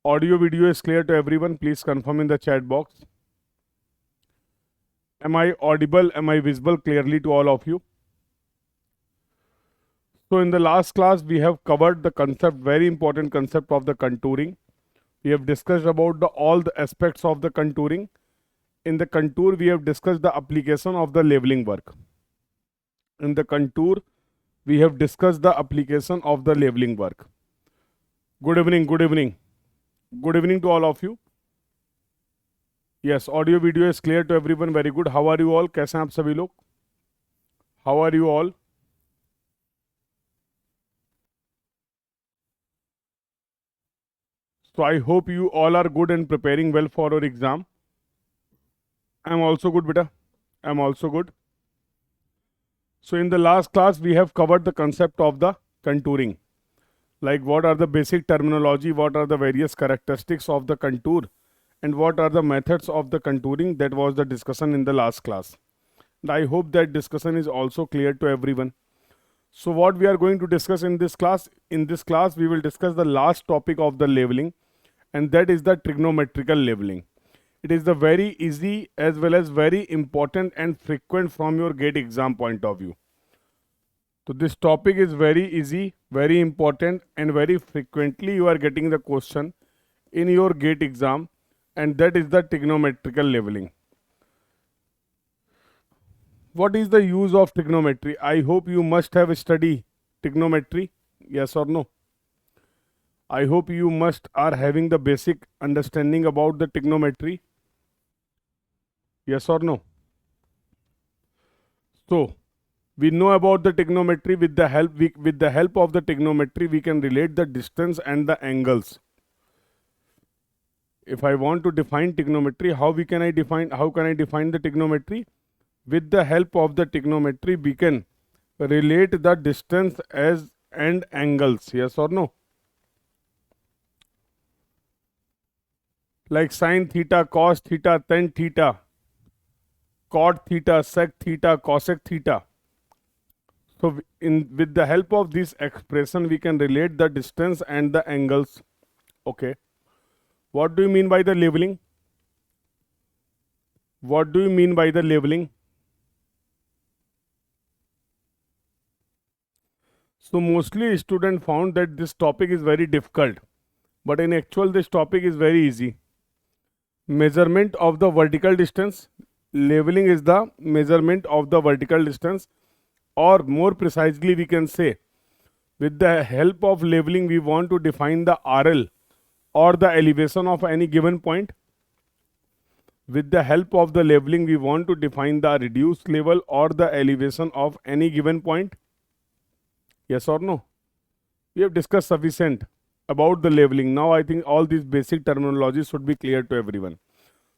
Audio video is clear to everyone. Please confirm in the chat box. Am I audible? Am I visible clearly to all of you? So in the last class, we have covered the concept, very important concept of the contouring. We have discussed about all the aspects of the contouring. In the contour, we have discussed the application of the labeling work. In the contour, we have discussed the application of the labeling work. Good evening, good evening. Good evening to all of you. Yes, audio video is clear to everyone. Very good. How are you all? कैसे हैं आप सभी लोग? How are you all? So I hope you all are good and preparing well for your exam. I'm also good, beta. I'm also good. So in the last class, we have covered the concept of the contouring. Like what are the basic terminology, what are the various characteristics of the contour, and what are the methods of the contouring. That was the discussion in the last class. And I hope that discussion is also clear to everyone. So what we are going to discuss in this class? In this class, we will discuss the last topic of the labeling, and that is the trigonometrical labeling. It is the very easy as well as very important and frequent from your GATE exam point of view. So this topic is very easy, very important, and very frequently you are getting the question in your GATE exam, and that is the trigonometrical labeling. What is the use of trigonometry? I hope you must have studied trigonometry, yes or no? I hope you must are having the basic understanding about the trigonometry, yes or no? So we know about the trigonometry. With the help of the trigonometry, we can relate the distance and the angles. If I want to define trigonometry, how can I define the trigonometry? With the help of the trigonometry, we can relate the distance and angles, yes or no? Like sine theta, cos theta, tan theta, cot theta, sec theta, cosec theta. So with the help of this expression, we can relate the distance and the angles. Okay. What do you mean by the labeling? What do you mean by the labeling? So mostly students found that this topic is very difficult, but in actual this topic is very easy. Measurement of the vertical distance. Labeling is the measurement of the vertical distance, or more precisely we can say, with the help of labeling we want to define the RL or the elevation of any given point. With the help of the labeling we want to define the reduced level or the elevation of any given point. Yes or no? We have discussed sufficient about the labeling. Now I think all these basic terminologies should be clear to everyone.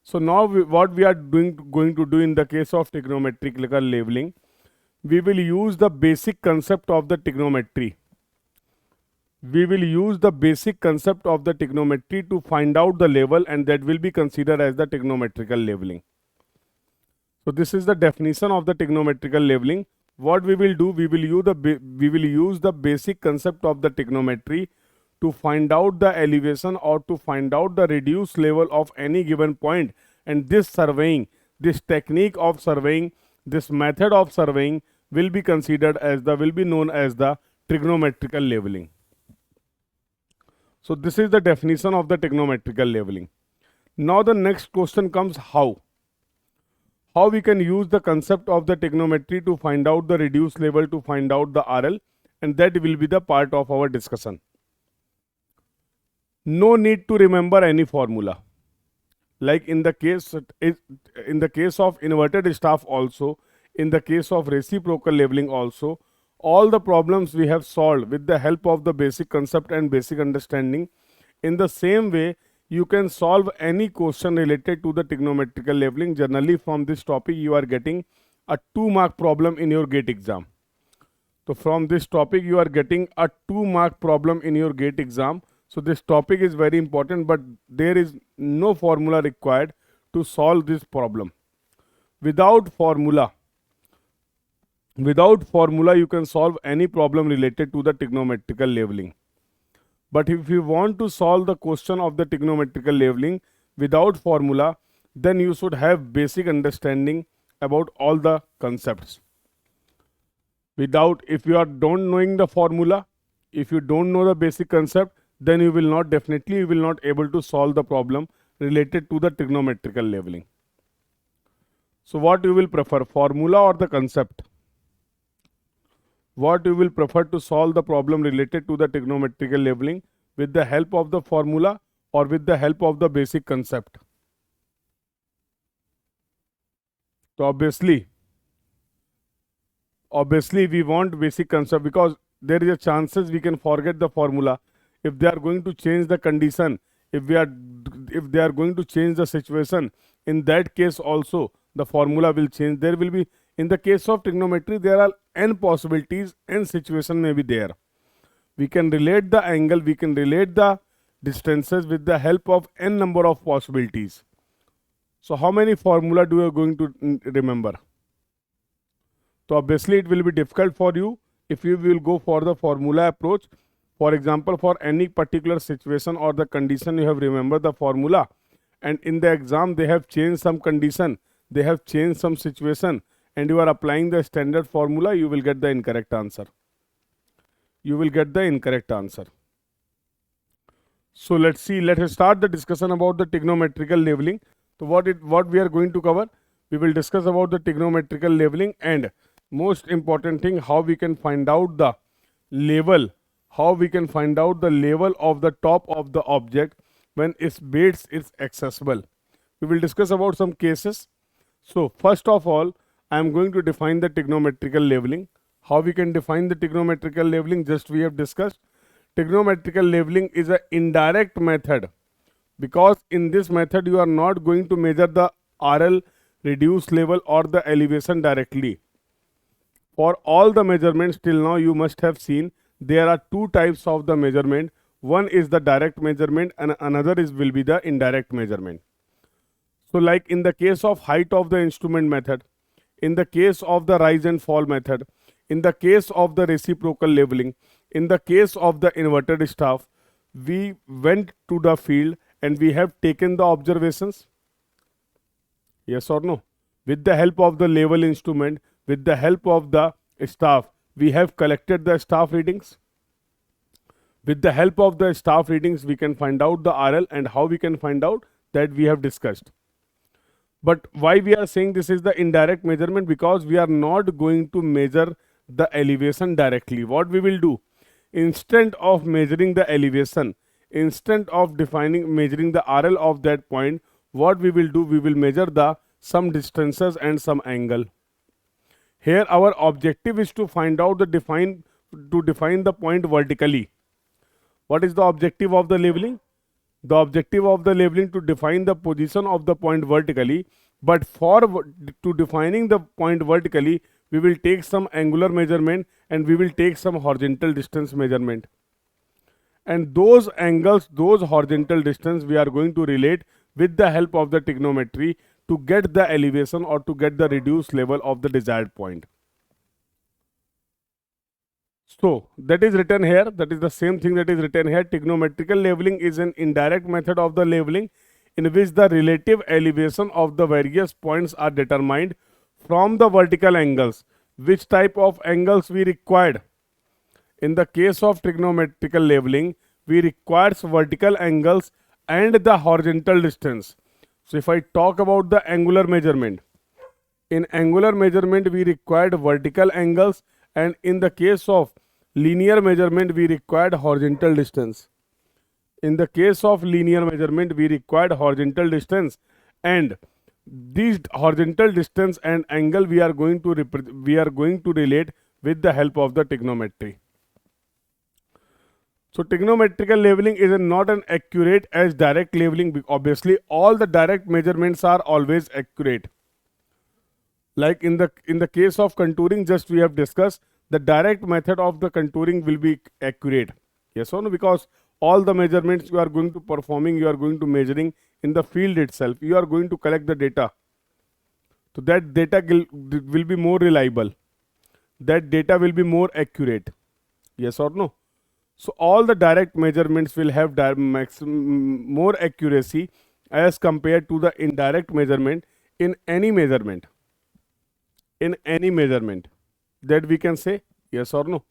So now what we are going to do in the case of trigonometrical labeling, we will use the basic concept of the trigonometry. We will use the basic concept of the trigonometry to find out the label, and that will be considered as the trigonometrical labeling. So this is the definition of the trigonometrical labeling. What we will do, we will use the basic concept of the trigonometry to find out the elevation or to find out the reduced level of any given point. And this technique of surveying, this method of surveying will be known as the trigonometrical labeling. So this is the definition of the trigonometrical labeling. Now the next question comes, how? How we can use the concept of the trigonometry to find out the reduced level, to find out the RL, and that will be the part of our discussion. No need to remember any formula. Like in the case of inverted staff also, in the case of reciprocal labeling also, all the problems we have solved with the help of the basic concept and basic understanding. In the same way, you can solve any question related to the trigonometrical labeling. Generally from this topic you are getting a 2-mark problem in your GATE exam. So from this topic you are getting a 2-mark problem in your GATE exam. So this topic is very important, but there is no formula required to solve this problem. Without formula, you can solve any problem related to the trigonometrical labeling. But if you want to solve the question of the trigonometrical leveling without formula, then you should have basic understanding about all the concepts. Without, if you are don't knowing the formula, if you don't know the basic concept, then you will not, definitely you will not able to solve the problem related to the trigonometrical leveling. So what you will prefer, formula or the concept? What you will prefer to solve the problem related to the trigonometrical leveling, with the help of the formula or with the help of the basic concept? So obviously we want basic concept, because there is a chances we can forget the formula if they are going to change the condition, if they are going to change the situation. In that case also the formula will change. There will be, in the case of trigonometry, there are n possibilities, n situation may be there. We can relate the angle, we can relate the distances with the help of n number of possibilities. So how many formula do you are going to remember? So obviously it will be difficult for you if you will go for the formula approach. For example, for any particular situation or the condition, you have remembered the formula, and in the exam they have changed some condition, they have changed some situation, and you are applying the standard formula, you will get the incorrect answer. You will get the incorrect answer. So let's see, let us start the discussion about the trigonometrical leveling. So what we are going to cover, we will discuss about the trigonometrical leveling, and most important thing, how we can find out the level, how we can find out the level of the top of the object when its base is accessible. We will discuss about some cases. So first of all, I am going to define the trigonometrical leveling. How we can define the trigonometrical leveling, just we have discussed. Trigonometrical leveling is an indirect method, because in this method you are not going to measure the RL, reduced level, or the elevation directly. For all the measurements till now you must have seen, there are two types of the measurement. One is the direct measurement and another will be the indirect measurement. So like in the case of height of the instrument method, in the case of the rise and fall method, in the case of the reciprocal leveling, in the case of the inverted staff, we went to the field and we have taken the observations. Yes or no? With the help of the level instrument, with the help of the staff, we have collected the staff readings. With the help of the staff readings, we can find out the RL, and how we can find out, that we have discussed. But why we are saying this is the indirect measurement? Because we are not going to measure the elevation directly. What we will do, instead of measuring the elevation, instead of measuring the RL of that point, what we will do, we will measure the some distances and some angle. Here our objective is to find out define the point vertically. What is the objective of the leveling? The objective of the leveling to define the position of the point vertically, but to defining the point vertically, we will take some angular measurement and we will take some horizontal distance measurement. And those angles, those horizontal distance, we are going to relate with the help of the trigonometry to get the elevation or to get the reduced level of the desired point. So that is written here, that is the same thing that is written here. Trigonometrical leveling is an indirect method of the leveling in which the relative elevation of the various points are determined from the vertical angles. Which type of angles we required? In the case of trigonometrical leveling, we require vertical angles and the horizontal distance. So if I talk about the angular measurement, in angular measurement we required vertical angles, and in the case of linear measurement we required horizontal distance. In the case of linear measurement we required horizontal distance, and these horizontal distance and angle we are going to relate with the help of the trigonometry. So trigonometrical leveling is not an accurate as direct leveling. Obviously all the direct measurements are always accurate. Like in the case of contouring, just we have discussed, the direct method of the contouring will be accurate. Yes or no? Because all the measurements you are going to performing, you are going to measuring in the field itself. You are going to collect the data. So that data will be more reliable. That data will be more accurate. Yes or no? So all the direct measurements will have more accuracy as compared to the indirect measurement in any measurement. In any measurement, that we can say yes or no.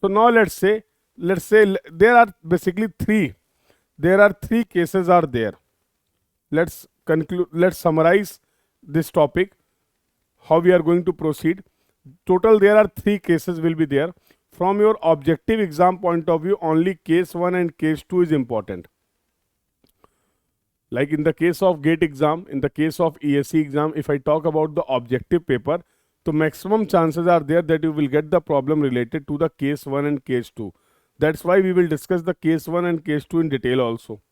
So now there are basically three. There are three cases are there. Let's conclude. Let's summarize this topic. How we are going to proceed. Total, there are three cases will be there. From your objective exam point of view, only case 1 and case 2 is important. Like in the case of GATE exam, in the case of ESE exam, if I talk about the objective paper, the maximum chances are there that you will get the problem related to the case 1 and case 2. That's why we will discuss the case 1 and case 2 in detail also.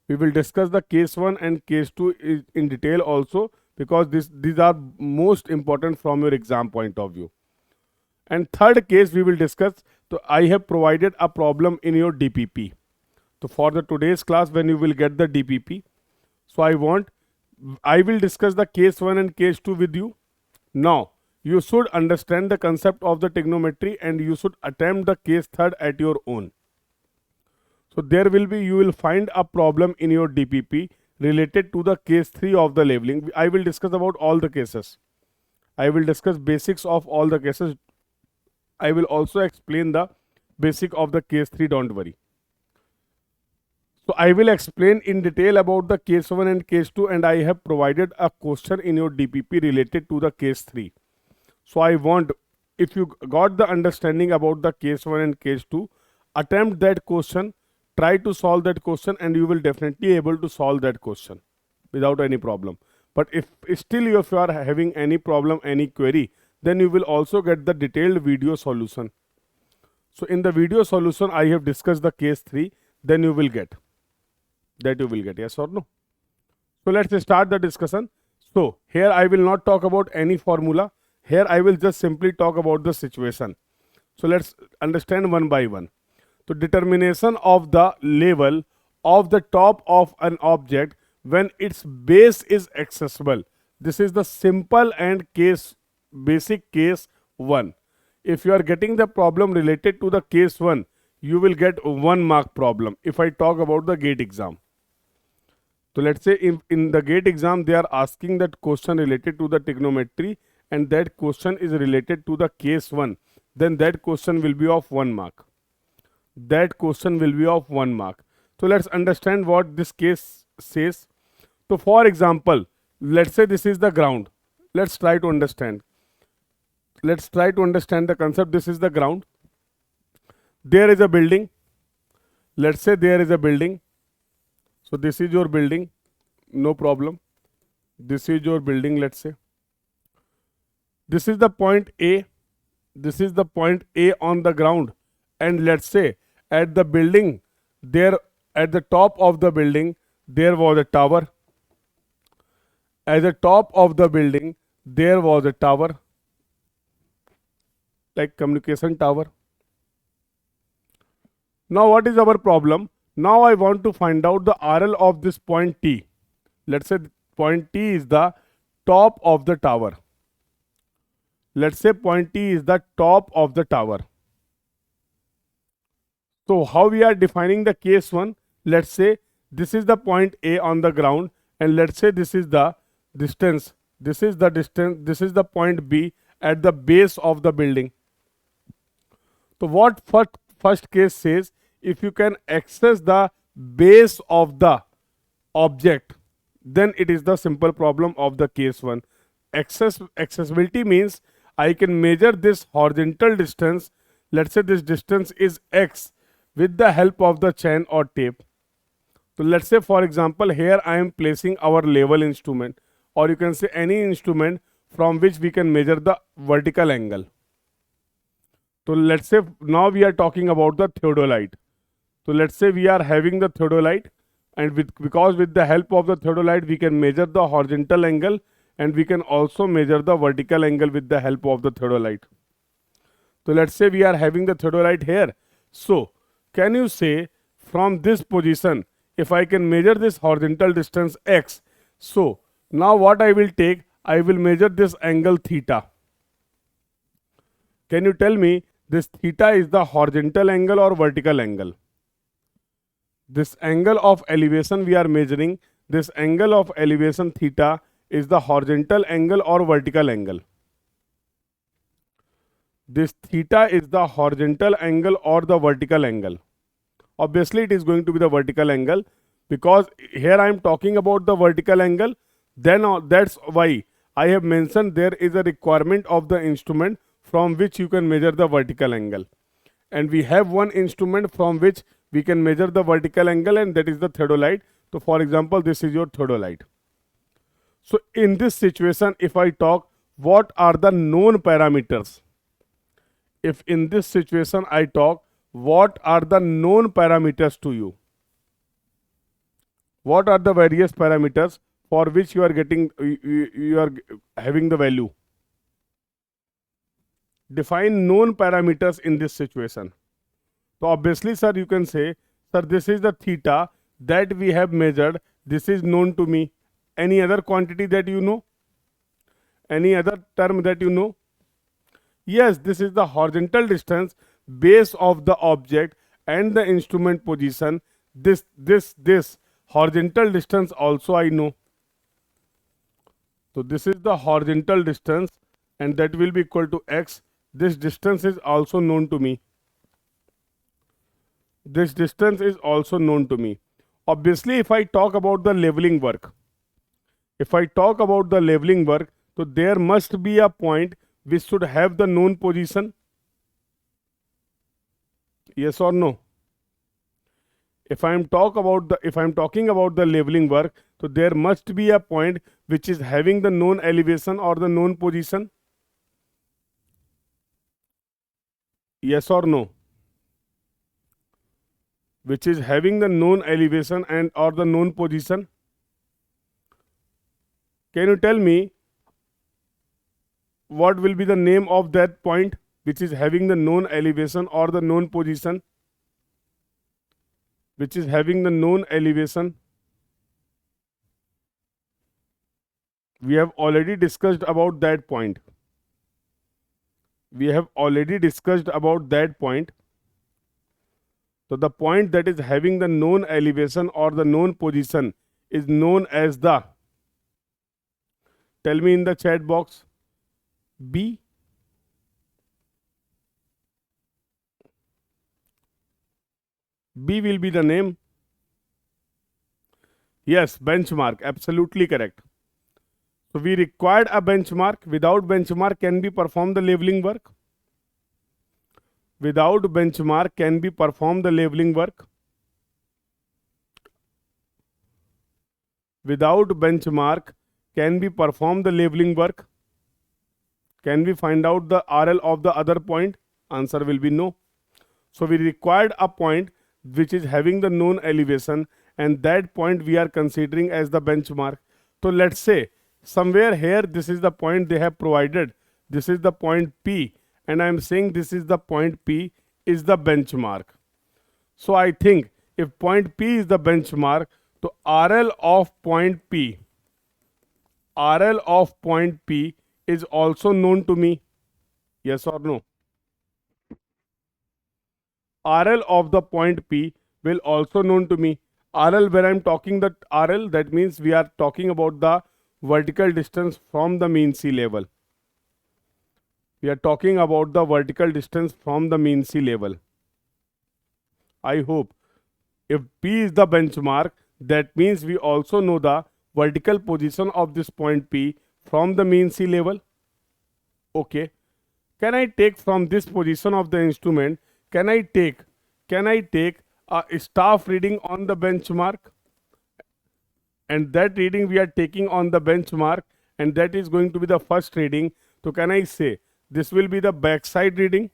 We will discuss the case 1 and case 2 in detail also, because these are most important from your exam point of view. And third case we will discuss. So I have provided a problem in your DPP. So for the today's class, when you will get the DPP, so I will discuss the case 1 and case 2 with you. Now you should understand the concept of the trigonometry and you should attempt the case third at your own. So you will find a problem in your DPP related to the case 3 of the leveling. I will discuss about all the cases. I will discuss basics of all the cases. I will also explain the basic of the case 3, don't worry. So I will explain in detail about the case 1 and case 2, and I have provided a question in your DPP related to the case 3. So I want, if you got the understanding about the case 1 and case 2, attempt that question, try to solve that question, and you will definitely able to solve that question without any problem. But if you are having any problem, any query, then you will also get the detailed video solution. So in the video solution, I have discussed the case 3, then you will get. Yes or no? So let's start the discussion. So here I will not talk about any formula. Here I will just simply talk about the situation. So let's understand one by one. So determination of the level of the top of an object when its base is accessible. This is the simple and basic case 1. If you are getting the problem related to the case 1, you will get 1 mark problem if I talk about the GATE exam. So let's say in the GATE exam, they are asking that question related to the trigonometry and that question is related to the case 1. Then that question will be of 1 mark. That question will be of 1 mark. So let's understand what this case says. So for example, let's say this is the ground. Let's try to understand. Let's try to understand the concept. This is the ground. There is a building. Let's say there is a building. So this is your building, no problem. This is your building, let's say. This is the point A. This is the point A on the ground. And let's say at the building, at the top of the building, there was a tower. At the top of the building, there was a tower, like communication tower. Now what is our problem? Now I want to find out the RL of this point T. Let's say point T is the top of the tower. Let's say point T is the top of the tower. So how we are defining the case 1? Let's say this is the point A on the ground, and let's say this is the distance. This is the distance. This is the point B at the base of the building. So what first case says, if you can access the base of the object, then it is the simple problem of the case 1. Accessibility means I can measure this horizontal distance. Let's say this distance is X with the help of the chain or tape. So let's say, for example, here I am placing our level instrument, or you can say any instrument from which we can measure the vertical angle. So let's say now we are talking about the theodolite. So let's say we are having the theodolite, and because with the help of the theodolite we can measure the horizontal angle, and we can also measure the vertical angle with the help of the theodolite. So let's say we are having the theodolite here. So can you say from this position, if I can measure this horizontal distance X, so now what I will take, I will measure this angle theta. Can you tell me This theta is the horizontal angle or vertical angle. This angle of elevation we are measuring, this angle of elevation theta is the horizontal angle or vertical angle. This theta is the horizontal angle or the vertical angle. Obviously, it is going to be the vertical angle, because here I am talking about the vertical angle. Then that's why I have mentioned there is a requirement of the instrument from which you can measure the vertical angle. And we have one instrument from which we can measure the vertical angle, and that is the theodolite. So for example, this is your theodolite. So in this situation, if I talk what are the known parameters, if in this situation I talk what are the known parameters to you, what are the various parameters for which you are getting, you are having the value. Define known parameters in this situation. So obviously, sir, you can say, sir, this is the theta that we have measured. This is known to me. Any other quantity that you know? Any other term that you know? Yes, this is the horizontal distance, base of the object and the instrument position. This horizontal distance also I know. So this is the horizontal distance, and that will be equal to x. This distance is also known to me. This distance is also known to me. Obviously, if I talk about the leveling work, so there must be a point which should have the known position. Yes or no? If I am talking about the leveling work, so there must be a point which is having the known elevation or the known position. Yes or no? Which is having the known elevation and or the known position. Can you tell me what will be the name of that point which is having the known elevation or the known position? Which is having the known elevation. We have already discussed about that point. So the point that is having the known elevation or the known position is known as the, tell me in the chat box, B. B will be the name. Yes, benchmark, absolutely correct. So we required a benchmark. Without benchmark, can we perform the leveling work? Without benchmark, can we perform the leveling work? Without benchmark, can we perform the leveling work? Can we find out the RL of the other point? Answer will be no. So we required a point which is having the known elevation, and that point we are considering as the benchmark. So let's say somewhere here, this is the point they have provided. This is the point P, and I am saying this is the point P is the benchmark. So I think if point P is the benchmark, so RL of point P is also known to me. Yes or no? RL of the point P will also known to me. RL, when I'm talking that RL, that means we are talking about the vertical distance from the mean sea level. We are talking about the vertical distance from the mean sea level. I hope if P is the benchmark, that means we also know the vertical position of this point P from the mean sea level. Okay. Can I take from this position of the instrument, can I take a staff reading on the benchmark? And that reading we are taking on the benchmark, and that is going to be the first reading. So can I say this will be the backside reading?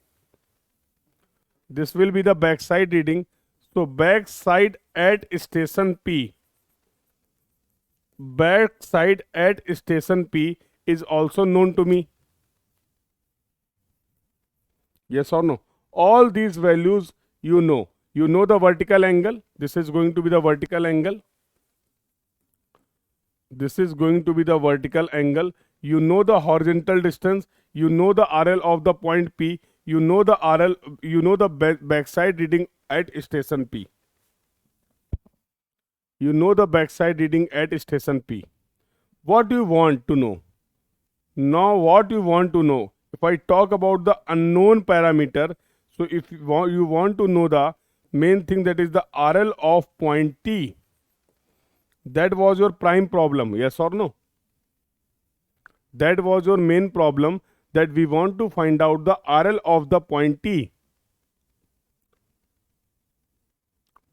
This will be the backside reading. So backside at station P. Backside at station P is also known to me. Yes or no? All these values you know. You know the vertical angle. This is going to be the vertical angle. This is going to be the vertical angle. You know the horizontal distance. You know the RL of the point P. you know the RL, you know the backside reading at station P. You know the backside reading at station P. What do you want to know? Now, what you want to know? If I talk about the unknown parameter, so if you want to know the main thing, that is the RL of point T. That was your prime problem, yes or no? That was your main problem, that we want to find out the RL of the point T.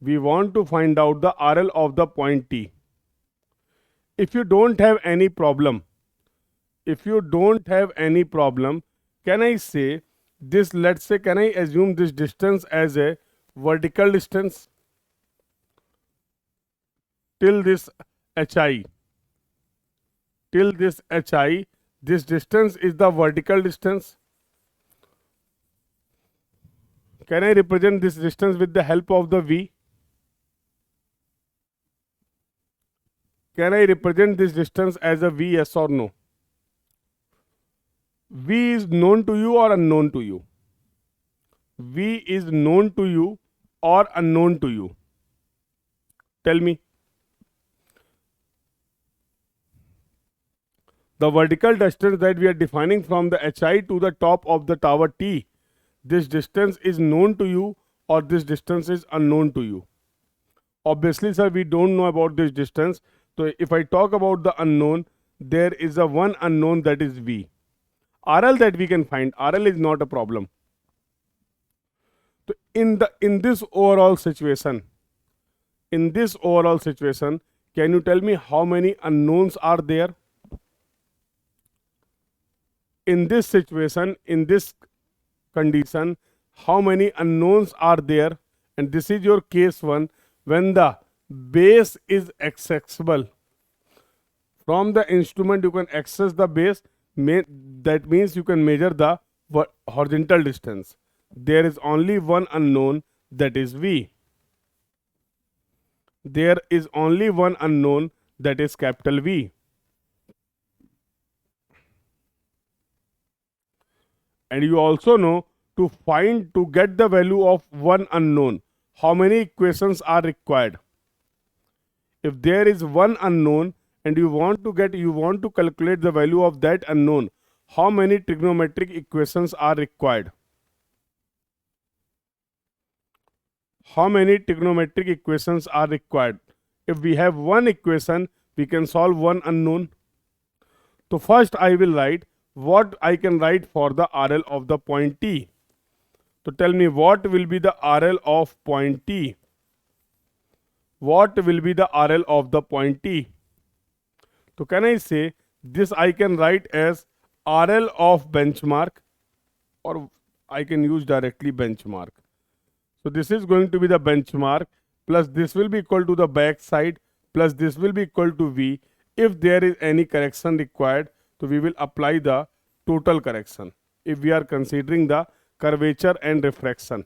We want to find out the RL of the point T. If you don't have any problem, can I say this, let's say, can I assume this distance as a vertical distance till this HI? Till this HI, this distance is the vertical distance. Can I represent this distance with the help of the V? Can I represent this distance as a V, yes or no? V is known to you or unknown to you? V is known to you or unknown to you? Tell me. The vertical distance that we are defining from the HI to the top of the tower T, this distance is known to you or this distance is unknown to you? Obviously, sir, we don't know about this distance. So if I talk about the unknown, there is a one unknown, that is V. RL that we can find, RL is not a problem. So in this overall situation, can you tell me how many unknowns are there? In this situation, in this condition, how many unknowns are there? And this is your case 1, when the base is accessible. From the instrument you can access the base, that means you can measure the horizontal distance. There is only one unknown, that is V. There is only one unknown, that is capital V. And you also know, to get the value of one unknown, how many equations are required? If there is one unknown and you want to calculate the value of that unknown, how many trigonometric equations are required? How many trigonometric equations are required? If we have one equation, we can solve one unknown. So first I will write what I can write for the RL of the point T. So tell me, what will be the RL of point T? What will be the RL of the point T? So can I say this, I can write as RL of benchmark, or I can use directly benchmark. So this is going to be the benchmark, plus this will be equal to the back side, plus this will be equal to V. If there is any correction required, so we will apply the total correction. If we are considering the curvature and refraction,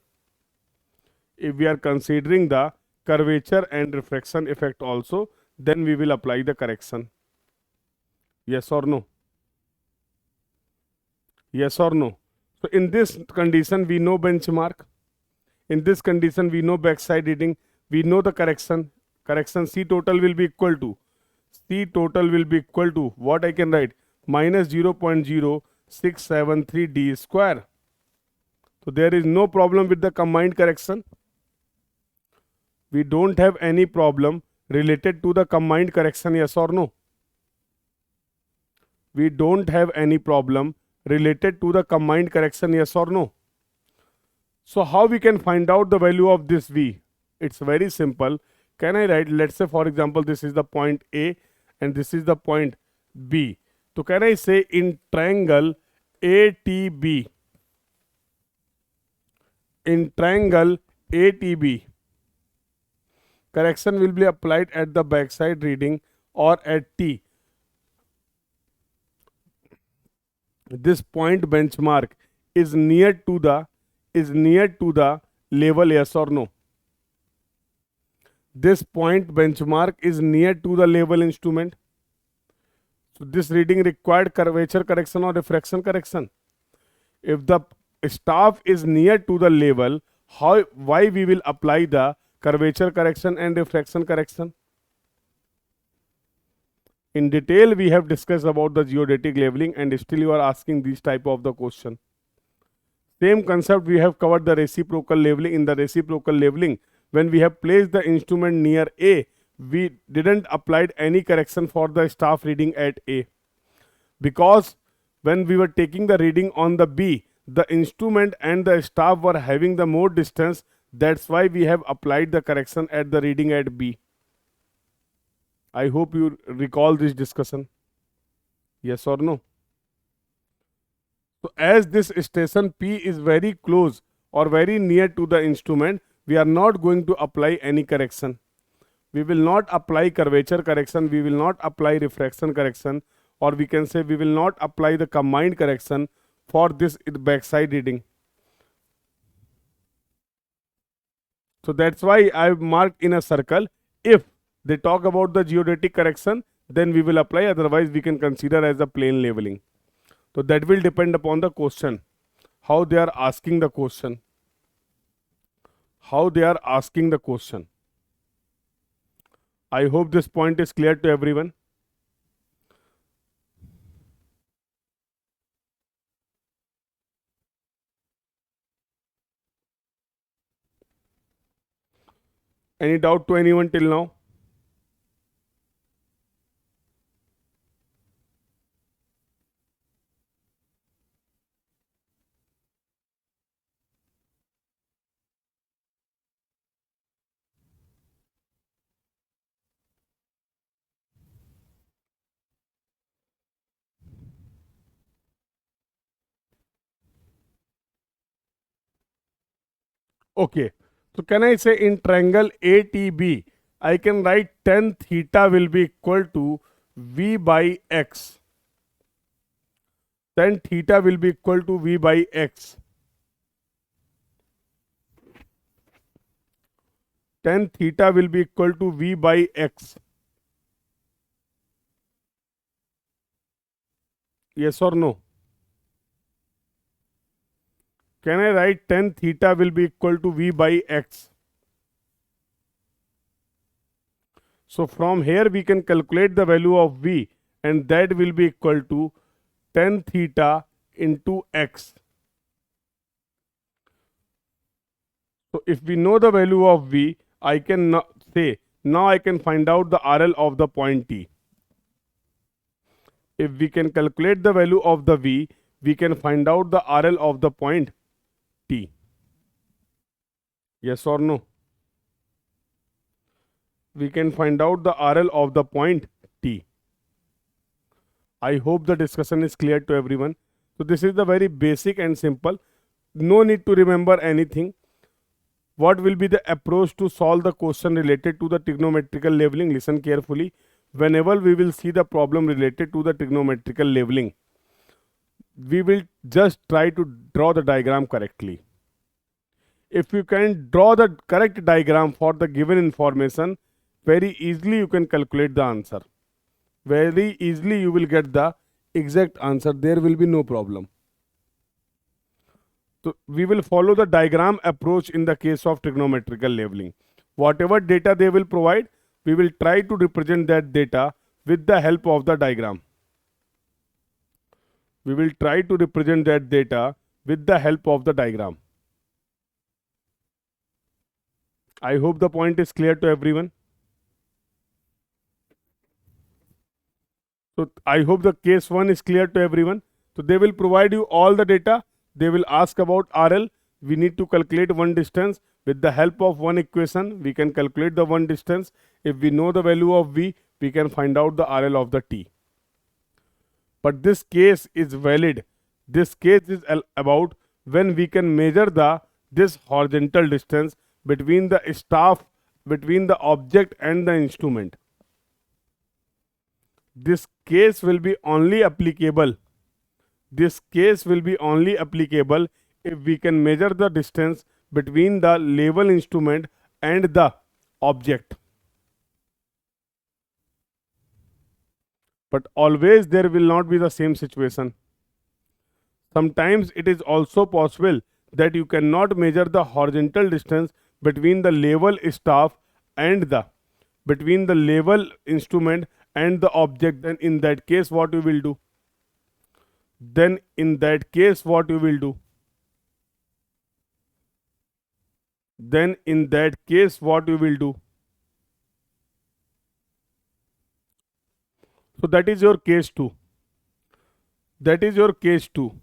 effect also, then we will apply the correction. Yes or no? Yes or no? So in this condition we know benchmark. In this condition we know backside reading. We know the correction. C total will be equal to what I can write? Minus 0.0673 D square. So there is no problem with the combined correction. We don't have any problem related to the combined correction, yes or no? We don't have any problem related to the combined correction, yes or no? So how we can find out the value of this V? It's very simple. Can I write, let's say for example, this is the point A and this is the point B. So can I say in triangle ATB, correction will be applied at the backside reading or at T. This point benchmark is near to the level, yes or no? This point benchmark is near to the level instrument. So this reading required curvature correction or refraction correction. If the staff is near to the level, why we will apply the curvature correction and refraction correction? In detail, we have discussed about the geodetic leveling, and still you are asking this type of the question. Same concept we have covered the reciprocal leveling. In the reciprocal leveling, when we have placed the instrument near A, we didn't applied any correction for the staff reading at A, because when we were taking the reading on the B, the instrument and the staff were having the more distance. That's why we have applied the correction at the reading at B. I hope you recall this discussion. Yes or no? So as this station P is very close or very near to the instrument, we are not going to apply any correction. We will not apply curvature correction, we will not apply refraction correction, or we can say we will not apply the combined correction for this backside reading. So that's why I've marked in a circle. If they talk about the geodetic correction, then we will apply, otherwise we can consider as a plane leveling. So that will depend upon the question, how they are asking the question. How they are asking the question. I hope this point is clear to everyone. Any doubt to anyone till now? Okay. So can I say in triangle ATB, I can write tan theta will be equal to V by X. Tan theta will be equal to V by X. Tan theta will be equal to V by X. Yes or no? Can I write tan theta will be equal to V by X? So from here we can calculate the value of V, and that will be equal to tan theta into X. So if we know the value of V, I can say now I can find out the RL of the point T. If we can calculate the value of the V, we can find out the RL of the point T. Yes or no? We can find out the RL of the point T. I hope the discussion is clear to everyone. So this is the very basic and simple. No need to remember anything. What will be the approach to solve the question related to the trigonometrical leveling? Listen carefully. Whenever we will see the problem related to the trigonometrical leveling, we will just try to draw the diagram correctly. If you can draw the correct diagram for the given information, very easily you can calculate the answer. Very easily you will get the exact answer. There will be no problem. So we will follow the diagram approach in the case of trigonometrical leveling. Whatever data they will provide, we will try to represent that data with the help of the diagram. We will try to represent that data with the help of the diagram. I hope the point is clear to everyone. So I hope the case 1 is clear to everyone. So they will provide you all the data. They will ask about RL. We need to calculate one distance. With the help of one equation, we can calculate the one distance. If we know the value of V, we can find out the RL of the T. But this case is valid. This case is about when we can measure this horizontal distance between the staff, between the object and the instrument. This case will be only applicable. This case will be only applicable if we can measure the distance between the level instrument and the object. But always there will not be the same situation. Sometimes it is also possible that you cannot measure the horizontal distance between the level staff and the between the level instrument and the object. Then in that case what you will do? Then in that case what you will do? Then in that case what you will do? So that is your case 2. That is your case 2.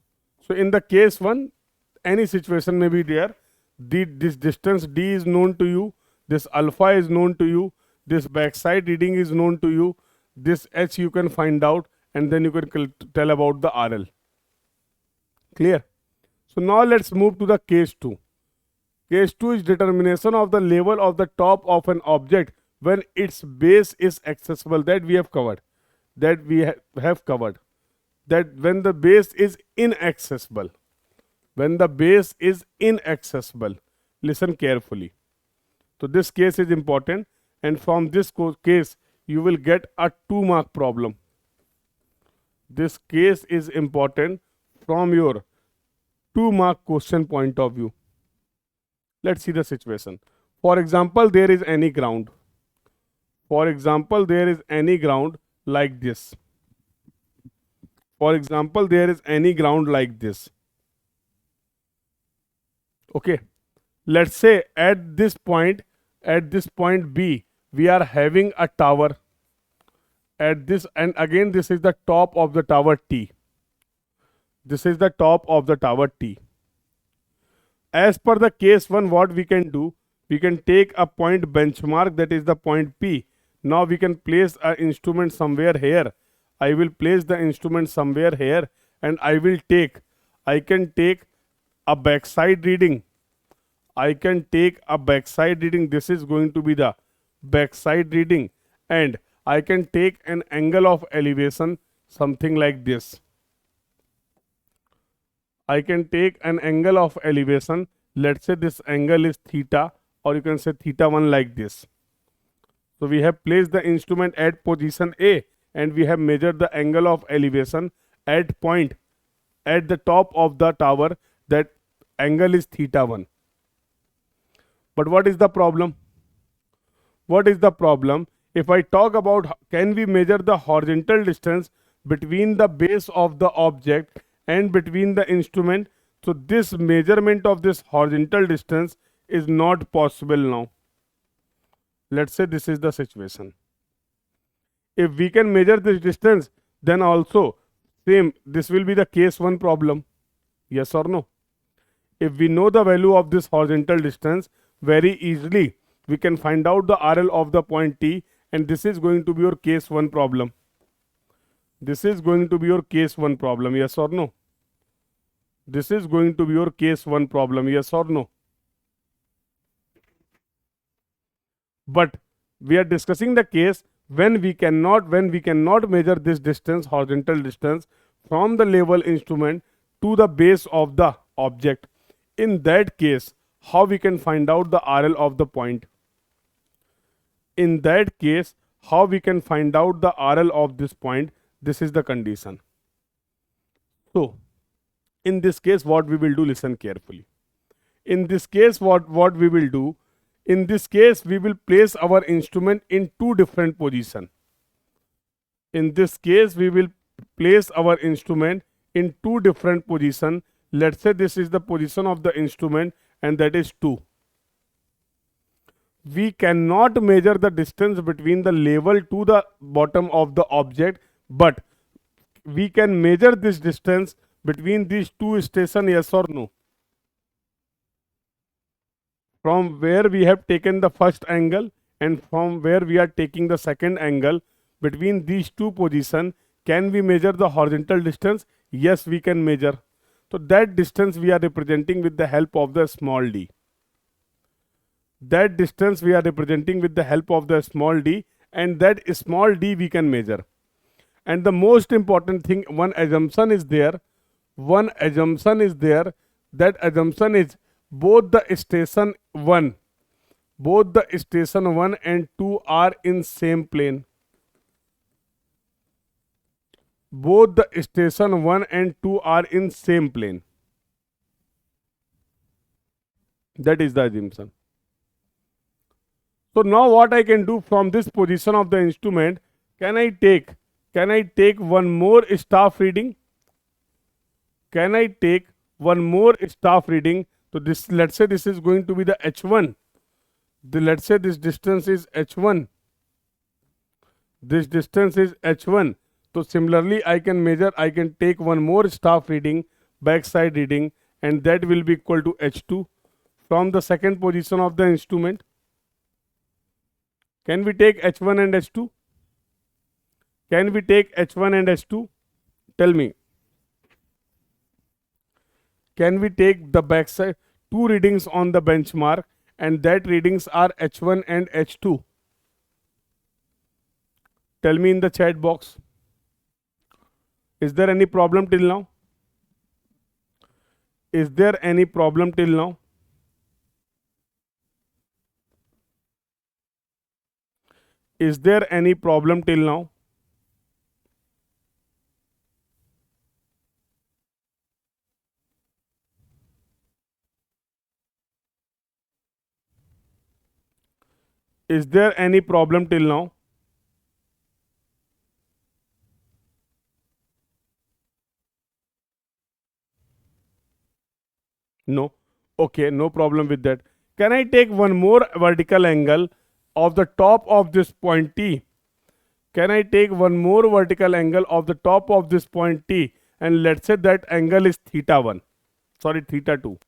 So in the case 1, any situation may be there. This distance d is known to you, this alpha is known to you, this backside reading is known to you, this h you can find out, and then you can tell about the RL. Clear? So now let's move to the case 2. Case 2 is determination of the level of the top of an object when its base is accessible. That we have covered. That we have covered. That when the base is inaccessible. When the base is inaccessible. Listen carefully. So this case is important, and from this case you will get a 2-mark problem. This case is important from your 2-mark question point of view. Let's see the situation. For example, there is any ground. For example, there is any ground like this. For example, there is any ground like this. Okay. Let's say at this point B, we are having a tower. At this, and again this is the top of the tower T. This is the top of the tower T. As per the case 1, what we can do? We can take a point benchmark, that is the point P. Now we can place an instrument somewhere here. I will place the instrument somewhere here, and I can take a backside reading. I can take a backside reading. This is going to be the backside reading, and I can take an angle of elevation, something like this. I can take an angle of elevation. Let's say this angle is theta, or you can say theta 1, like this. So we have placed the instrument at position A, and we have measured the angle of elevation at point at the top of the tower. That angle is theta 1. But what is the problem? What is the problem? If I talk about can we measure the horizontal distance between the base of the object and between the instrument, so this measurement of this horizontal distance is not possible now. Let's say this is the situation. If we can measure this distance, then also same, this will be the case 1 problem. Yes or no? If we know the value of this horizontal distance, very easily we can find out the RL of the point T, and this is going to be your case 1 problem. This is going to be your case 1 problem. Yes or no? This is going to be your case 1 problem. Yes or no? But we are discussing the case when we cannot measure this distance, horizontal distance, from the level instrument to the base of the object. In that case, how we can find out the RL of the point? In that case, how we can find out the RL of this point? This is the condition. So in this case, what we will do, listen carefully. In this case, what we will do? In this case, we will place our instrument in 2 different positions. In this case, we will place our instrument in 2 different positions. Let's say this is the position of the instrument, and that is 2. We cannot measure the distance between the level to the bottom of the object, but we can measure this distance between these 2 stations, yes or no? From where we have taken the first angle and from where we are taking the second angle, between these 2 positions, can we measure the horizontal distance? Yes, we can measure. So that distance we are representing with the help of the small d. That distance we are representing with the help of the small d, and that small d we can measure. And the most important thing, one assumption is there. One assumption is there. That assumption is both the station 1 and 2 are in same plane. both the station 1 and 2 are in same plane. That is the assumption. So now what I can do from this position of the instrument, can I take one more staff reading? Can I take one more staff reading? So this, let's say this is going to be the h1. Let's say this distance is h1. This distance is h1. So similarly, I can take one more staff reading, backside reading, and that will be equal to h2 from the second position of the instrument. Can we take h1 and h2? Can we take h1 and h2? Tell me. Can we take the backside two readings on the benchmark, and that readings are h1 and h2? Tell me in the chat box. Is there any problem till now? Is there any problem till now? Is there any problem till now? Is there any problem till now? No. Okay, no problem with that. Can I take one more vertical angle of the top of this point T? Can I take one more vertical angle of the top of this point T, and let's say that angle is theta 1, sorry, theta 2.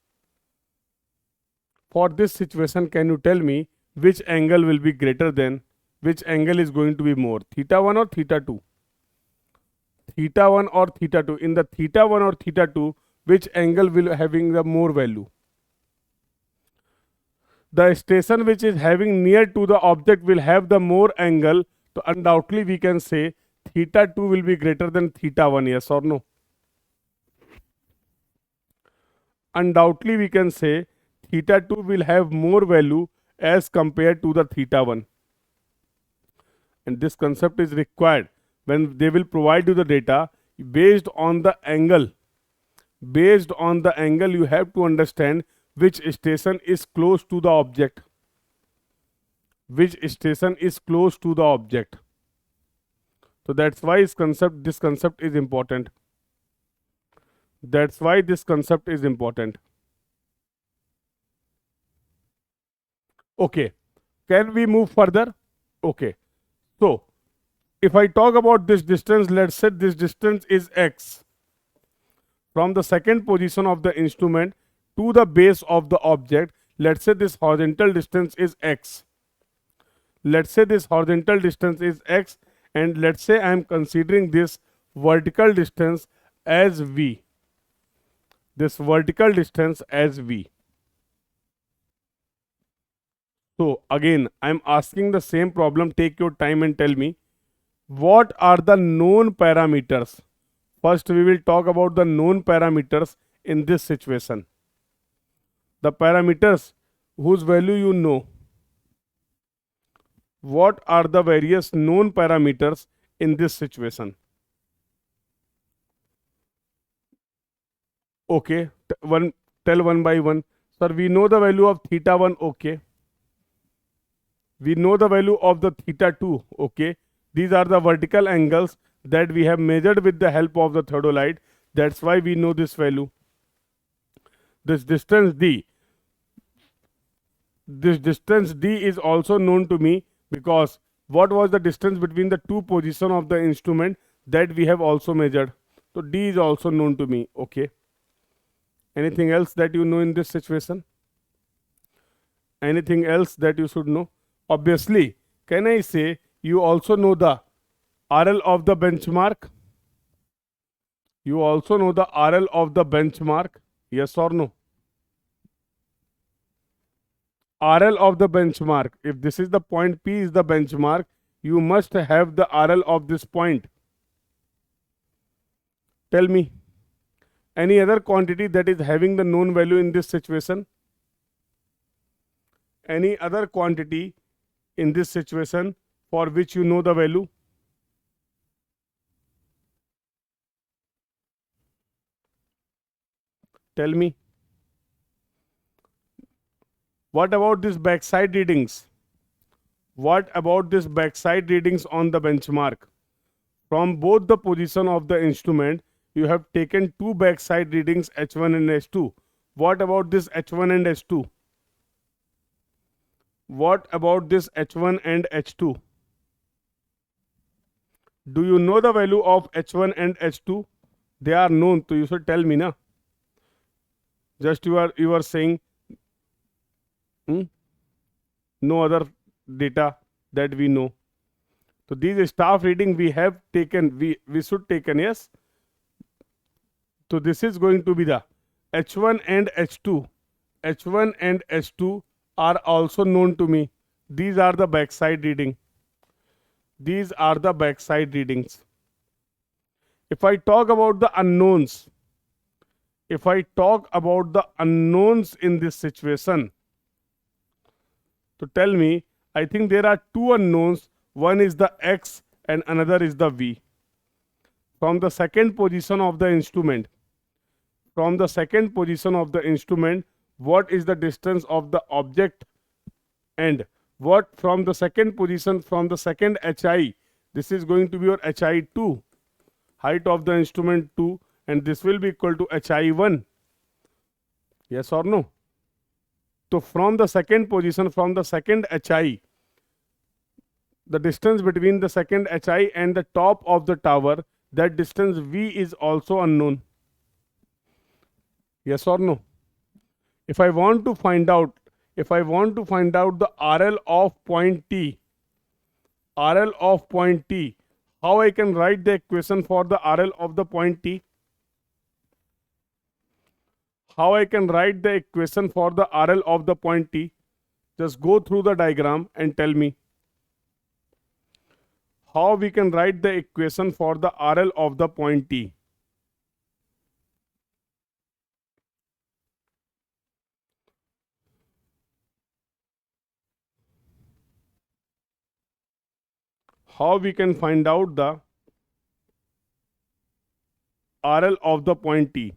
For this situation, can you tell me which angle will be greater than, which angle is going to be more, theta 1 or theta 2? Theta 1 or theta 2? In the theta 1 or theta 2, which angle will having the more value? The station which is having near to the object will have the more angle. So undoubtedly we can say theta 2 will be greater than theta 1, yes or no? Undoubtedly we can say theta 2 will have more value as compared to the theta 1. And this concept is required when they will provide you the data based on the angle. Based on the angle, you have to understand which station is close to the object. Which station is close to the object. So that's why this concept is important. That's why this concept is important. Okay. Can we move further? Okay. So, if I talk about this distance, let's say this distance is x. From the second position of the instrument to the base of the object, let's say this horizontal distance is x. Let's say this horizontal distance is x, and let's say I am considering this vertical distance as v. This vertical distance as v. So again, I am asking the same problem. Take your time and tell me what are the known parameters. First, we will talk about the known parameters in this situation. The parameters whose value you know. What are the various known parameters in this situation? Okay, tell one by one. Sir, we know the value of theta 1. Okay. We know the value of the theta 2. Okay. These are the vertical angles that we have measured with the help of the theodolite. That's why we know this value. This distance d. This distance d is also known to me because what was the distance between the two positions of the instrument that we have also measured. So d is also known to me. Okay. Anything else that you know in this situation? Anything else that you should know? Obviously, can I say you also know the RL of the benchmark? You also know the RL of the benchmark? Yes or no? RL of the benchmark. If this is the point P is the benchmark, you must have the RL of this point. Tell me, any other quantity that is having the known value in this situation? Any other quantity in this situation for which you know the value? Tell me. What about this backside readings? What about this backside readings on the benchmark? From both the position of the instrument, you have taken two backside readings H1 and H2. What about this H1 and H2? What about this H1 and H2? Do you know the value of H1 and H2? They are known, so you should tell me, na? Just you are saying no other data that we know. So these staff reading we have taken, we should taken, yes. So this is going to be the H1 and H2. H1 and H2 are also known to me. These are the backside reading. These are the backside readings. If I talk about the unknowns, if I talk about the unknowns in this situation, so tell me, I think there are two unknowns. One is the X and another is the V. From the second position of the instrument, from the second position of the instrument, what is the distance of the object, and what from the second position, from the second HI, this is going to be your HI2, height of the instrument 2, and this will be equal to HI1. Yes or no? So from the second position, from the second HI, the distance between the second HI and the top of the tower, that distance V is also unknown. Yes or no? If I want to find out the RL of point T, RL of point T, how I can write the equation for the RL of the point T? How I can write the equation for the RL of the point T? Just go through the diagram and tell me. How we can write the equation for the RL of the point T? How we can find out the RL of the point T?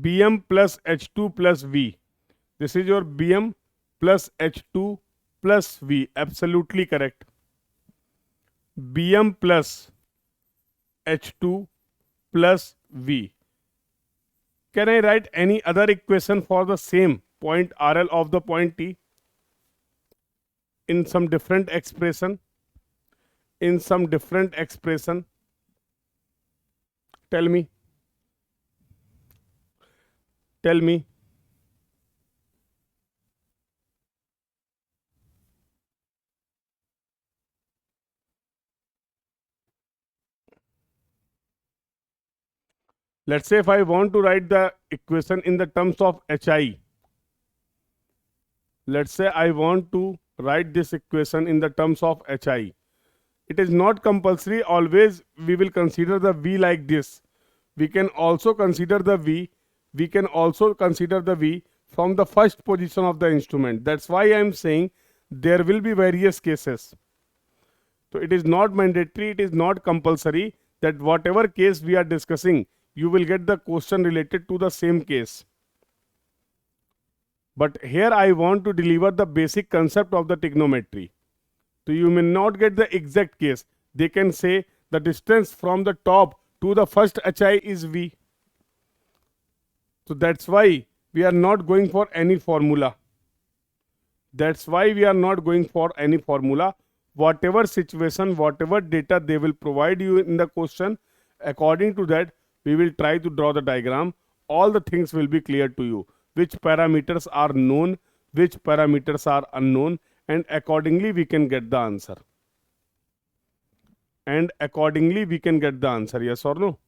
Bm plus H2 plus V. This is your Bm plus H2 plus V. Absolutely correct. Bm plus H2 plus V. Can I write any other equation for the same point RL of the point T in some different expression? In some different expression? Tell me. Tell me. Let's say if I want to write the equation in the terms of HI. Let's say I want to write this equation in the terms of HI. It is not compulsory always we will consider the V like this. We can also consider the V. We can also consider the V from the first position of the instrument. That's why I am saying there will be various cases. So it is not mandatory, it is not compulsory that whatever case we are discussing, you will get the question related to the same case. But here I want to deliver the basic concept of the trigonometry. So you may not get the exact case. They can say the distance from the top to the first HI is V. So that's why we are not going for any formula. That's why we are not going for any formula. Whatever situation, whatever data they will provide you in the question, according to that, we will try to draw the diagram. All the things will be clear to you. Which parameters are known, which parameters are unknown, and accordingly we can get the answer. And accordingly we can get the answer, yes or no?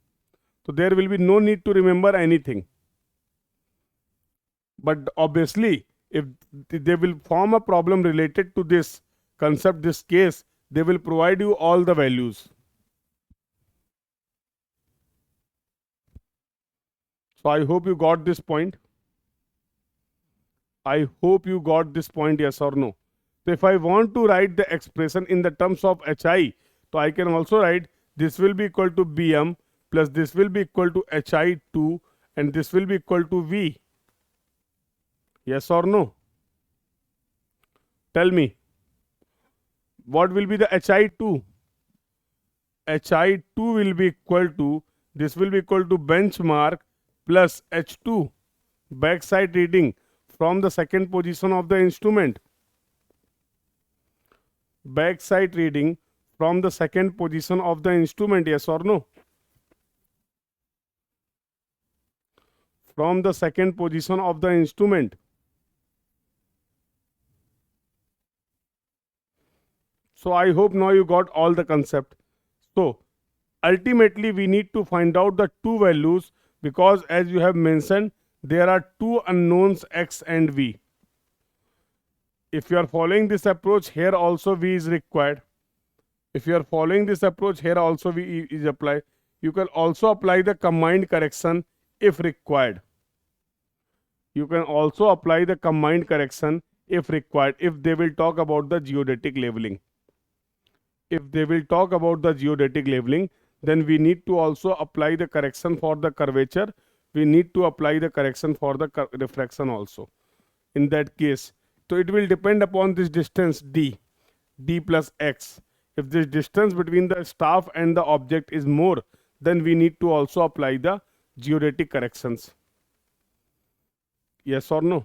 So there will be no need to remember anything. But obviously, if they will form a problem related to this concept, this case, they will provide you all the values. So I hope you got this point. I hope you got this point, yes or no. So if I want to write the expression in the terms of HI, so I can also write this will be equal to Bm plus this will be equal to HI2 and this will be equal to V. Yes or no? Tell me. What will be the HI2? HI2 will be equal to, this will be equal to benchmark plus H2, backside reading from the second position of the instrument. Backside reading from the second position of the instrument, yes or no? From the second position of the instrument. So I hope now you got all the concept. So ultimately we need to find out the two values, because as you have mentioned there are two unknowns x and v. If you are following this approach, here also v is required. If you are following this approach, here also v is applied. You can also apply the combined correction if required. You can also apply the combined correction if required, if they will talk about the geodetic leveling. If they will talk about the geodetic leveling, then we need to also apply the correction for the curvature. We need to apply the correction for the refraction also. In that case, so it will depend upon this distance d plus x. If this distance between the staff and the object is more, then we need to also apply the geodetic corrections. Yes or no?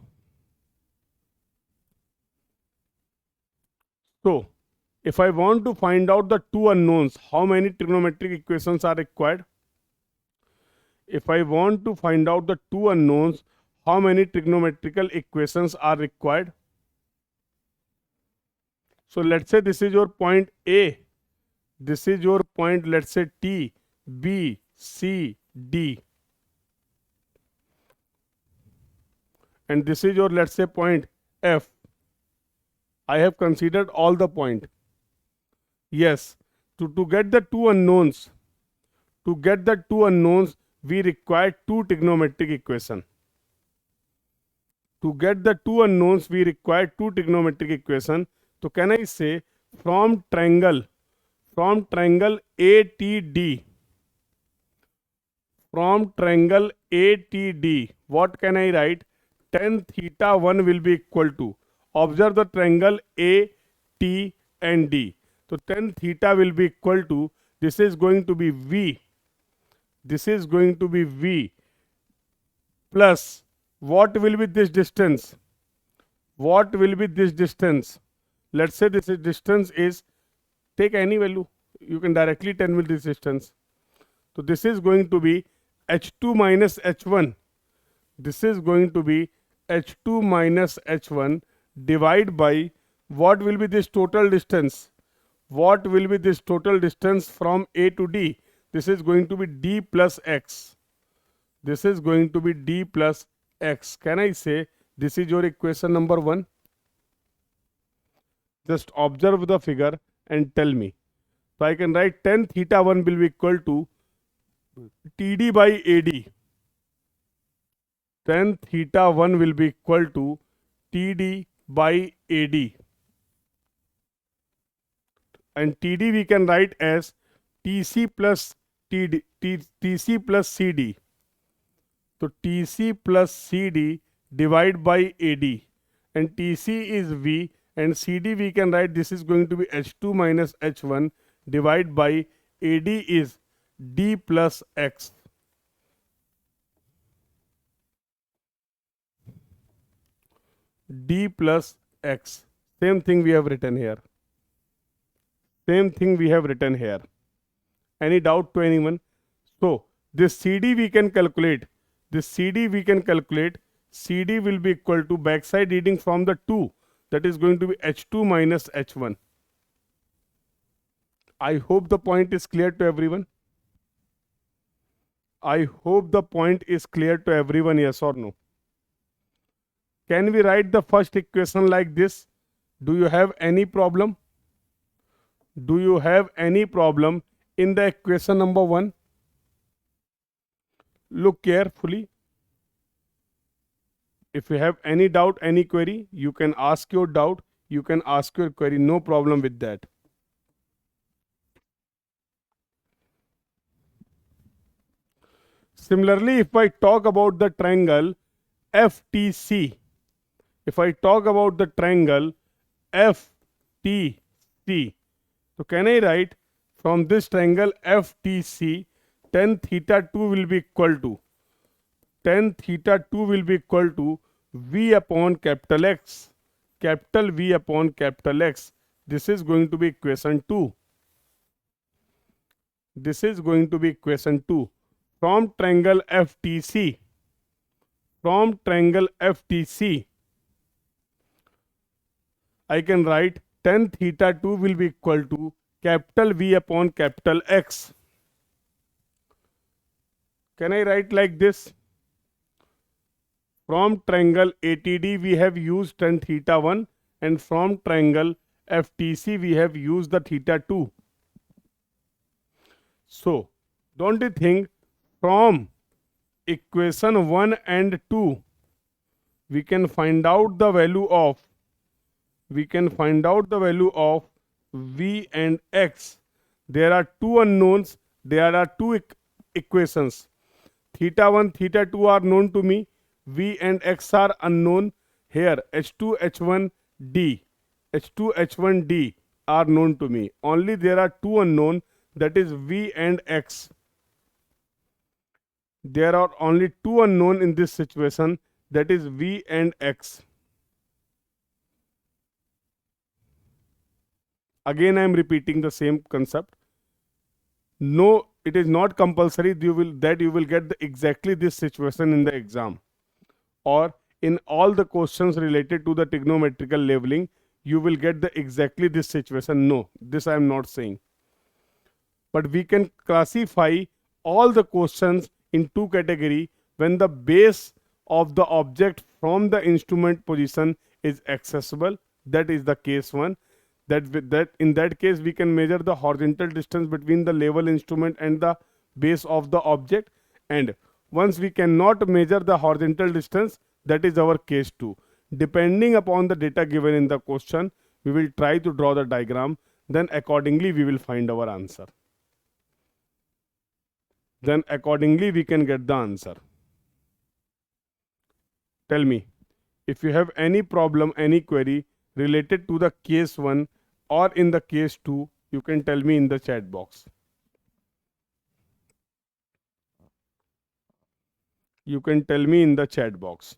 So if I want to find out the two unknowns, how many trigonometric equations are required? If I want to find out the two unknowns, how many trigonometrical equations are required? So let's say this is your point A. This is your point, let's say T, B, C, D. And this is your, let's say, point F. I have considered all the point. Yes, to get the two unknowns, we require two trigonometric equation. To get the two unknowns, we require two trigonometric equation. So can I say from triangle ATD, what can I write? Tan theta 1 will be equal to, observe the triangle A, T and D. So tan theta will be equal to, this is going to be V. This is going to be V plus, what will be this distance? What will be this distance? Let's say this distance is, take any value. You can directly tell me this distance. So this is going to be H2 minus H1. This is going to be H2 minus H1 divide by, what will be this total distance? What will be this total distance from A to D? This is going to be D plus X. This is going to be D plus X. Can I say this is your equation number 1? Just observe the figure and tell me. So I can write tan theta 1 will be equal to TD by AD. Tan theta 1 will be equal to TD by AD. And TD we can write as TC plus TD, TC plus CD. So TC plus CD divide by AD. And TC is V and CD we can write, this is going to be H2 minus H1 divide by AD is D plus X. D plus X. Same thing we have written here. Same thing we have written here. Any doubt to anyone? So this CD we can calculate. This CD we can calculate. CD will be equal to backside reading from the 2. That is going to be H2 minus H1. I hope the point is clear to everyone. I hope the point is clear to everyone, yes or no? Can we write the first equation like this? Do you have any problem? Do you have any problem in the equation number 1? Look carefully. If you have any doubt, any query, you can ask your doubt, you can ask your query, no problem with that. Similarly, if I talk about the triangle FTC, if I talk about the triangle FTC, so can I write from this triangle FTC, tan theta 2 will be equal to V upon capital X, capital V upon capital X. This is going to be equation 2. This is going to be equation 2. From triangle FTC, I can write tan theta 2 will be equal to capital V upon capital X. Can I write like this? From triangle ATD we have used tan theta 1, and from triangle FTC we have used the theta 2. So, don't you think from equation 1 and 2 we can find out the value of V and X. There are two unknowns, there are two equations. Theta 1, theta 2 are known to me, V and X are unknown. Here H2, H1D are known to me. Only there are two unknown, that is V and X. There are only two unknown in this situation, that is V and X. Again I am repeating the same concept. No, it is not compulsory that you will get exactly this situation in the exam, or in all the questions related to the trigonometrical leveling you will get exactly this situation. No, this I am not saying. But we can classify all the questions in two categories when the base of the object from the instrument position is accessible. That is the case 1. In that case we can measure the horizontal distance between the level instrument and the base of the object, and once we cannot measure the horizontal distance, that is our case 2. Depending upon the data given in the question, we will try to draw the diagram, then accordingly we will find our answer. Then accordingly we can get the answer. Tell me, if you have any problem, any query related to the case 1 or in the case 2, you can tell me in the chat box. You can tell me in the chat box.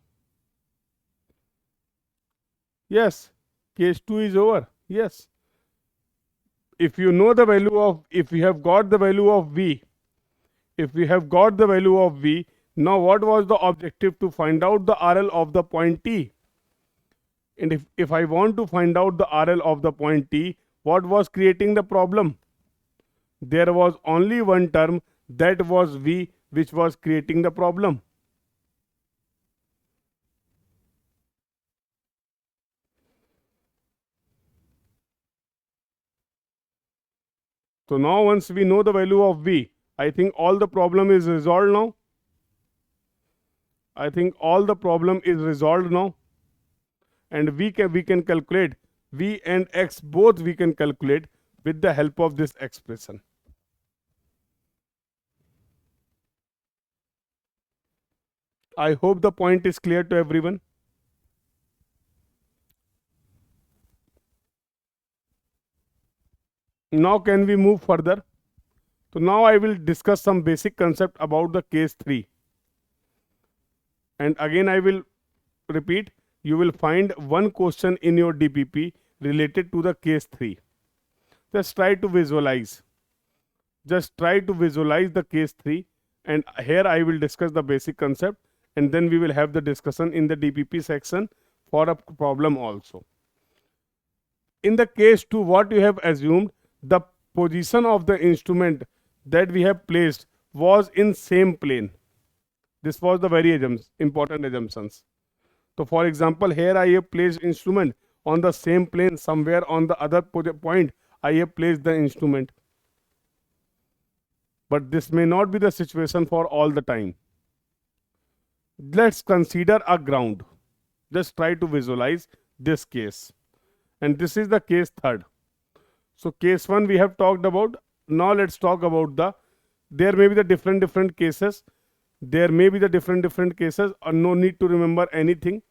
Yes, case 2 is over. Yes. If you know the value of, if we have got the value of V, now what was the objective? To find out the RL of the point T. And if I want to find out the RL of the point T, what was creating the problem? There was only one term, that was V, which was creating the problem. So now once we know the value of V, I think all the problem is resolved now. And we can calculate V and X, both we can calculate with the help of this expression. I hope the point is clear to everyone. Now can we move further? So now I will discuss some basic concept about the case 3. And again I will repeat, you will find one question in your DPP related to the case 3. Just try to visualize. The case 3, and here I will discuss the basic concept, and then we will have the discussion in the DPP section for a problem also. In the case 2, what you have assumed, the position of the instrument that we have placed was in same plane. This was the very important assumptions. So for example, here I have placed instrument on the same plane, somewhere on the other point I have placed the instrument. But this may not be the situation for all the time. Let's consider a ground. Just try to visualize this case. And this is the case third. So case 1 we have talked about. Now let's talk about there may be the different cases. There may be the different cases, or no need to remember anything.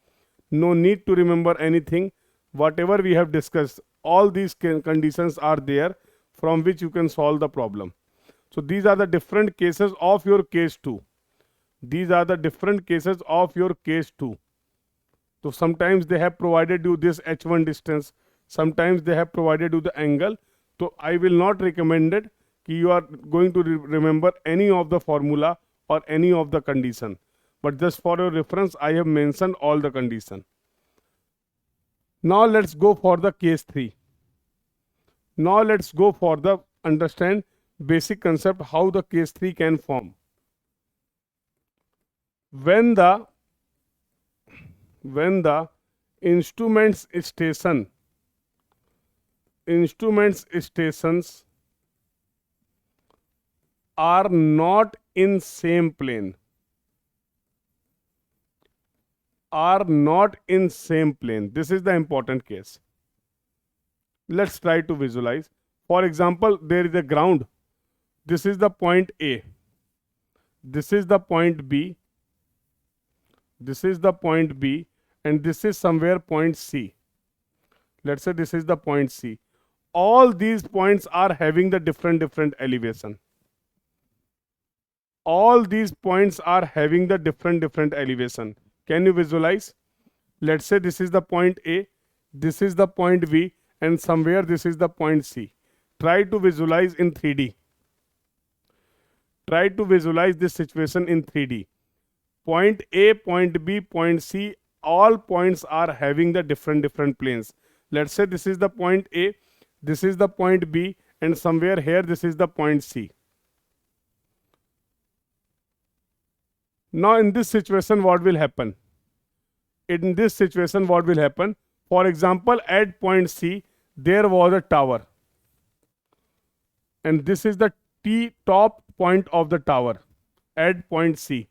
No need to remember anything. Whatever we have discussed, all these conditions are there from which you can solve the problem. So these are the different cases of your case 2. These are the different cases of your case 2. So sometimes they have provided you this h1 distance, sometimes they have provided you the angle. So I will not recommend it कि you are going to remember any of the formula or any of the condition. But just for your reference, I have mentioned all the condition. Now let's go for the case 3. Now let's go for the understand basic concept how the case 3 can form. When the instruments stations are not in same plane, this is the important case. Let's try to visualize. For example, there is a ground. This is the point A, this is the point B, this is the point B, and this is somewhere point C. Let's say this is the point C. All these points are having the different elevation. All these points are having the different elevation. Can you visualize? Let's say this is the point A, this is the point B, and somewhere this is the point C. Try to visualize in 3D. Try to visualize this situation in 3D. Point A, point B, point C, all points are having the different planes. Let's say this is the point A, this is the point B, and somewhere here this is the point C. Now in this situation what will happen? In this situation what will happen? For example, at point C there was a tower, and this is the top point of the tower at point C.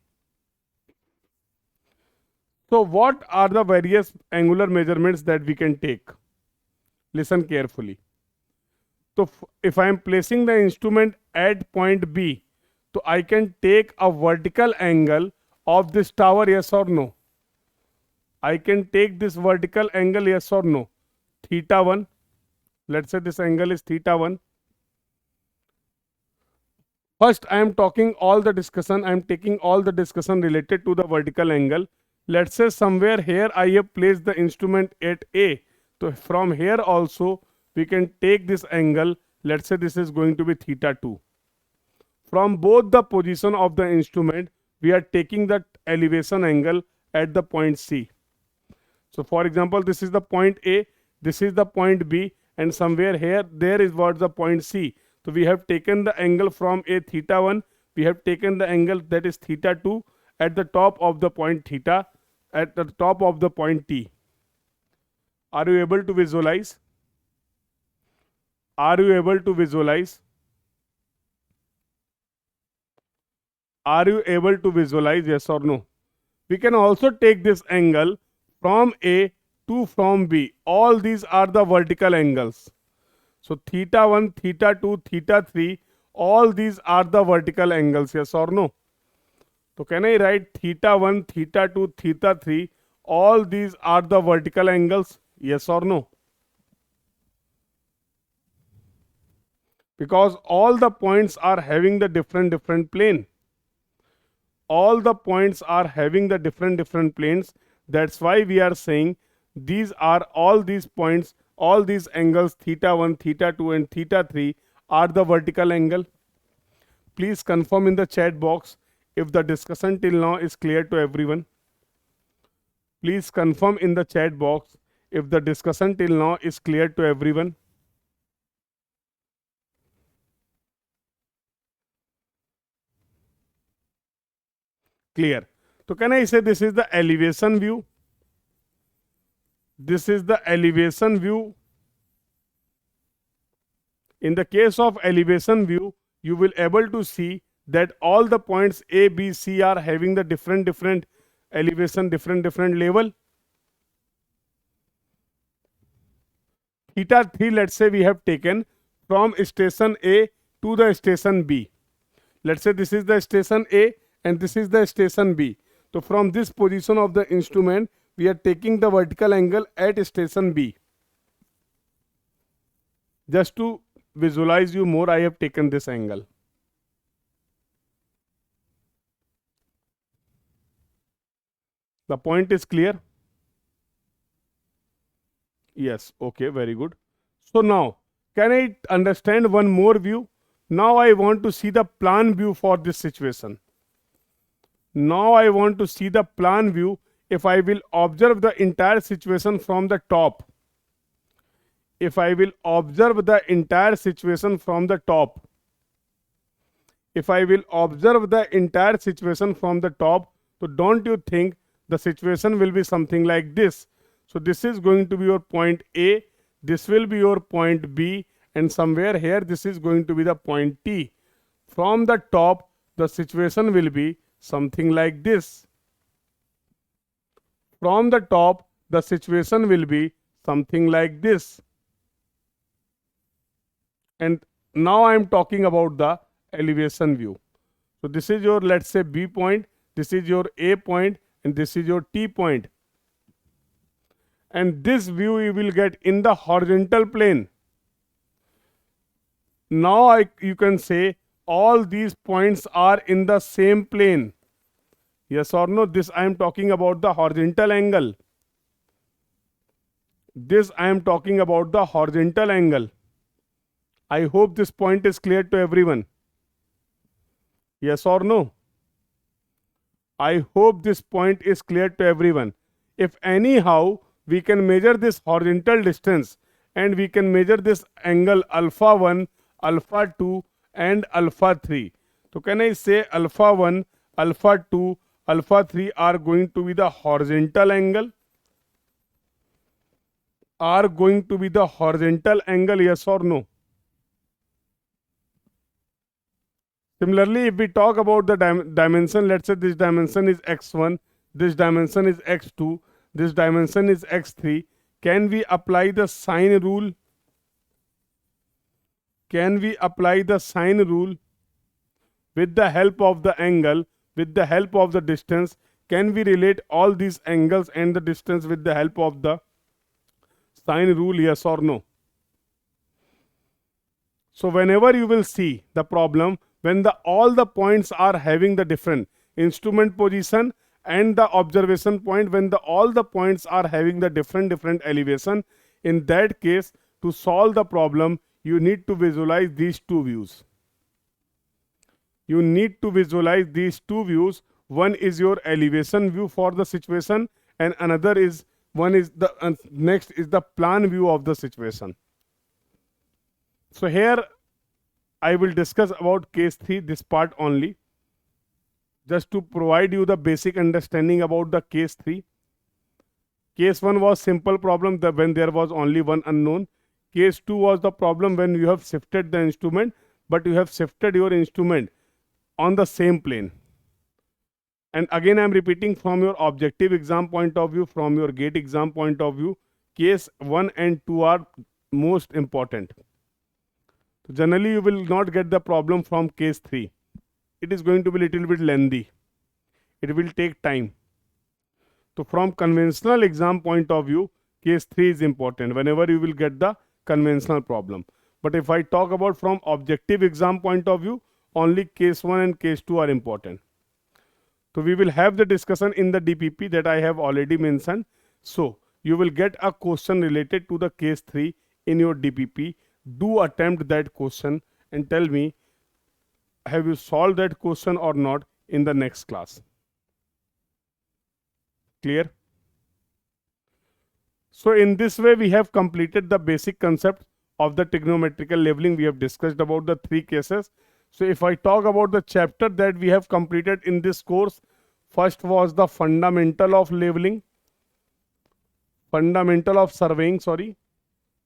So what are the various angular measurements that we can take? Listen carefully. So if I am placing the instrument at point B, so I can take a vertical angle of this tower, yes or no? I can take this vertical angle, yes or no? Theta 1. Let's say this angle is theta 1. First, I am taking all the discussion related to the vertical angle. Let's say somewhere here I have placed the instrument at A. So from here also we can take this angle. Let's say this is going to be theta 2. From both the position of the instrument, we are taking the elevation angle at the point C. So for example, this is the point A, this is the point B, and somewhere here there is what the point C. So we have taken the angle from a theta 1, we have taken the angle that is theta 2 at the top of the point theta, at the top of the point T. Are you able to visualize? Are you able to visualize? Are you able to visualize, yes or no? We can also take this angle from A to from B. All these are the vertical angles. So theta 1, theta 2, theta 3, all these are the vertical angles, yes or no? So can I write theta 1, theta 2, theta 3, all these are the vertical angles, yes or no? Because all the points are having the different plane. All the points are having the different planes. That's why we are saying these are all these points, all these angles theta 1, theta 2 and theta 3 are the vertical angle. Please confirm in the chat box if the discussion till now is clear to everyone. Please confirm in the chat box if the discussion till now is clear to everyone. Clear. So can I say this is the elevation view? This is the elevation view. In the case of elevation view, you will able to see that all the points A, B, C are having the different elevation, different level. theta 3, let's say we have taken from station A to the station B. Let's say this is the station A and this is the station B. So from this position of the instrument, we are taking the vertical angle at station B. Just to visualize you more, I have taken this angle. The point is clear? Yes, okay, very good. So now, can I understand one more view? Now I want to see the plan view for this situation. Now I want to see the plan view if I will observe the entire situation from the top. If I will observe the entire situation from the top. If I will observe the entire situation from the top, so don't you think the situation will be something like this? So this is going to be your point A, this will be your point B, and somewhere here this is going to be the point T. From the top, the situation will be something like this. From the top, the situation will be something like this. And now I am talking about the elevation view. So this is your, let's say, B point, this is your A point, and this is your T point. And this view you will get in the horizontal plane. Now you can say all these points are in the same plane. Yes or no? This I am talking about the horizontal angle. This I am talking about the horizontal angle. I hope this point is clear to everyone. Yes or no? I hope this point is clear to everyone. If anyhow we can measure this horizontal distance and we can measure this angle alpha 1, alpha 2 and alpha 3. So can I say alpha 1, alpha 2, alpha 3 are going to be the horizontal angle? Are going to be the horizontal angle, yes or no? Similarly, if we talk about the dimension, let's say this dimension is x1, this dimension is x2, this dimension is x3. Can we apply the sine rule? Can we apply the sine rule with the help of the angle, with the help of the distance? Can we relate all these angles and the distance with the help of the sine rule, yes or no? So whenever you will see the problem, when all the points are having the different instrument position and the observation point, when all the points are having the different elevation, in that case, to solve the problem, you need to visualize these two views. You need to visualize these two views. One is your elevation view for the situation, and another is next is the plan view of the situation. So here I will discuss about case 3, this part only, just to provide you the basic understanding about the case 3. Case 1 was simple problem when there was only one unknown. Case 2 was the problem when you have shifted the instrument, but you have shifted your instrument on the same plane. And again I am repeating, from your objective exam point of view, from your GATE exam point of view, case 1 and 2 are most important. So generally you will not get the problem from case 3. It is going to be little bit lengthy. It will take time. So from conventional exam point of view, case 3 is important whenever you will get the conventional problem. But if I talk about from objective exam point of view, only case 1 and case 2 are important. So we will have the discussion in the DPP that I have already mentioned. So you will get a question related to the case 3 in your DPP. Do attempt that question and tell me, have you solved that question or not in the next class? Clear? So in this way we have completed the basic concept of the trigonometrical leveling. We have discussed about the 3 cases. So if I talk about the chapter that we have completed in this course, first was the fundamental of leveling, fundamental of surveying, sorry.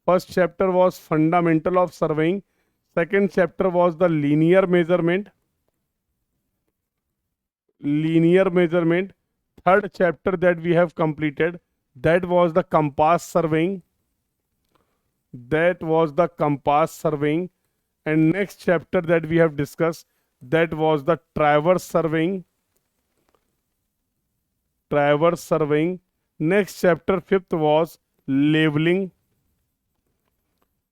First chapter was fundamental of surveying. Second chapter was the linear measurement. Linear measurement. Third chapter that we have completed, that was the compass surveying. that was the compass surveying. And next chapter that we have discussed, that was the traverse surveying. Next chapter, fifth, was labeling.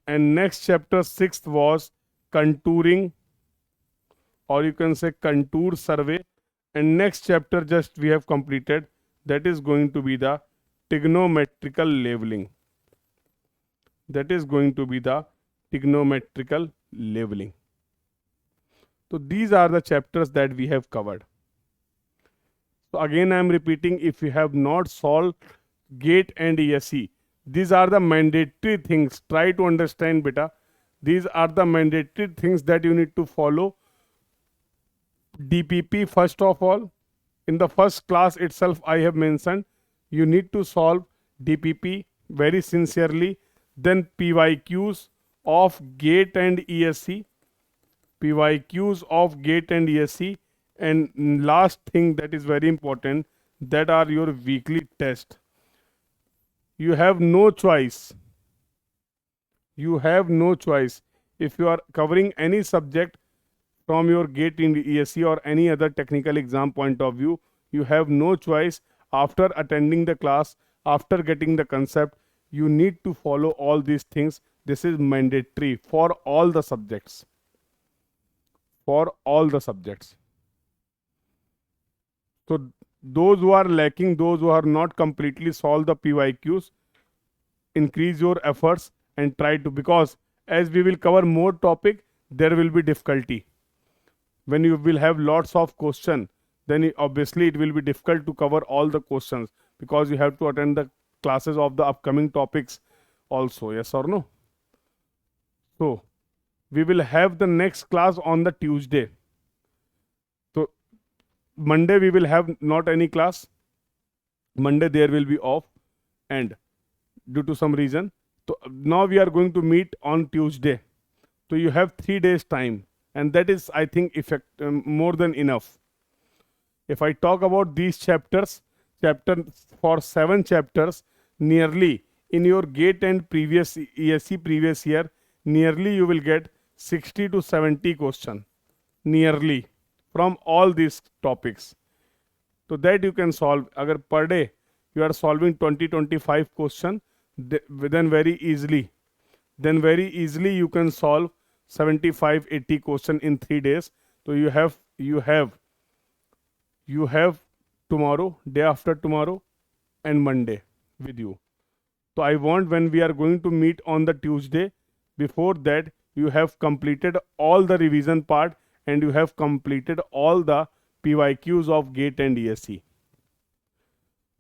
And next chapter, sixth, was contouring, or you can say contour survey. And next chapter just we have completed, that is going to be the trigonometrical labeling. That is going to be the trigonometrical labeling. So these are the chapters that we have covered. So again I am repeating, if you have not solved GATE and ESE, these are the mandatory things. Try to understand beta. These are the mandatory things that you need to follow. DPP first of all. In the first class itself I have mentioned, you need to solve DPP very sincerely. Then PYQs of GATE and ESE. PYQs of GATE and ESE. And last thing that is very important, that are your weekly tests. You have no choice. You have no choice. If you are covering any subject from your GATE in ESE or any other technical exam point of view, you have no choice. After attending the class, after getting the concept, you need to follow all these things. This is mandatory for all the subjects. For all the subjects. So those who are lacking, those who are not completely solved the PYQs, increase your efforts and try to, because as we will cover more topic, there will be difficulty. When you will have lots of question, then obviously it will be difficult to cover all the questions, because you have to attend the classes of the upcoming topics also. Yes or no? So we will have the next class on the Tuesday. So Monday we will have not any class. Monday there will be off, and due to some reason. So now we are going to meet on Tuesday. So you have 3 days time, and that is, I think, more than enough. If I talk about these chapters, for 7 chapters, nearly in your GATE and previous ESE previous year, nearly you will get 60 to 70 question, nearly, from all these topics. So that you can solve. Agar per day you are solving 20-25 question, then very easily you can solve 75-80 question in 3 days. So you have tomorrow, day after tomorrow, and Monday with you. So I want, when we are going to meet on the Tuesday, before that you have completed all the revision part, and you have completed all the PYQs of GATE and ESE.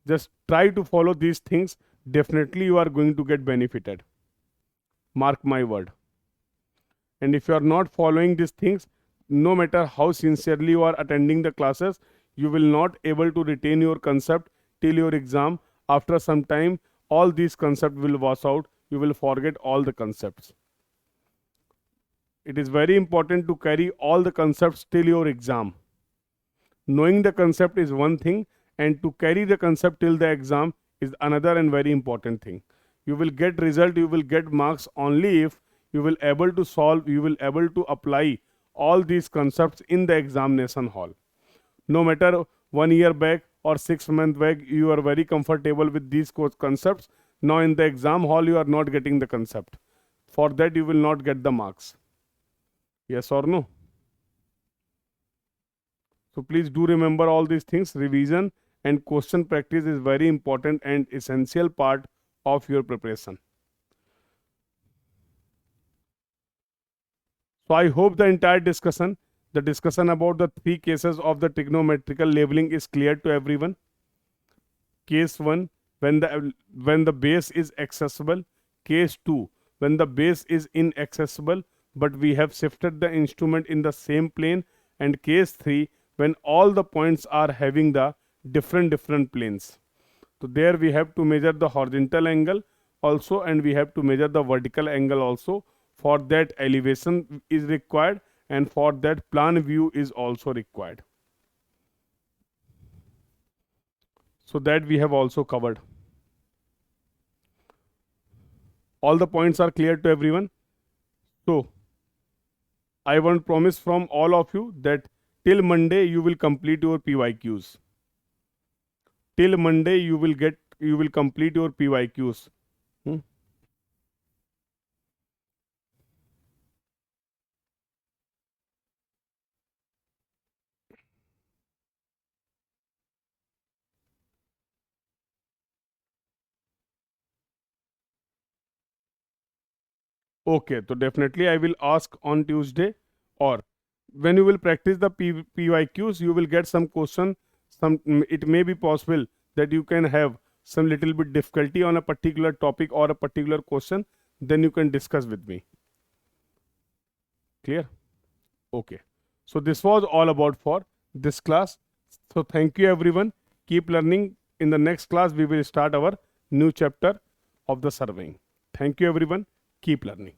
Just try to follow these things. Definitely you are going to get benefited. Mark my word. And if you are not following these things, no matter how sincerely you are attending the classes, you will not able to retain your concept till your exam. After some time, all these concepts will wash out. You will forget all the concepts. It is very important to carry all the concepts till your exam. Knowing the concept is one thing, and to carry the concept till the exam is another and very important thing. You will get result, you will get marks only if you will able to solve, you will able to apply all these concepts in the examination hall. No matter 1 year back or 6 months back, you are very comfortable with these concepts. Now in the exam hall, you are not getting the concept. For that, you will not get the marks. Yes or no? So please do remember all these things. Revision and question practice is very important and essential part of your preparation. So I hope the entire discussion, the discussion about the 3 cases of the trigonometrical labeling is clear to everyone. Case 1, when the base is accessible. Case 2, when the base is inaccessible, but we have shifted the instrument in the same plane. And case 3, when all the points are having the different planes. So there we have to measure the horizontal angle also, and we have to measure the vertical angle also. For that, elevation is required, and for that, plan view is also required. So that we have also covered. All the points are clear to everyone. So I want promise from all of you that till Monday you will complete your PYQs. Till Monday you will complete your PYQs. Hmm? Okay, so definitely I will ask on Tuesday, or when you will practice the PYQs, you will get some question. It may be possible that you can have some little bit difficulty on a particular topic or a particular question. Then you can discuss with me. Clear? Okay. So this was all about for this class. So thank you everyone. Keep learning. In the next class, we will start our new chapter of the surveying. Thank you everyone. Keep learning.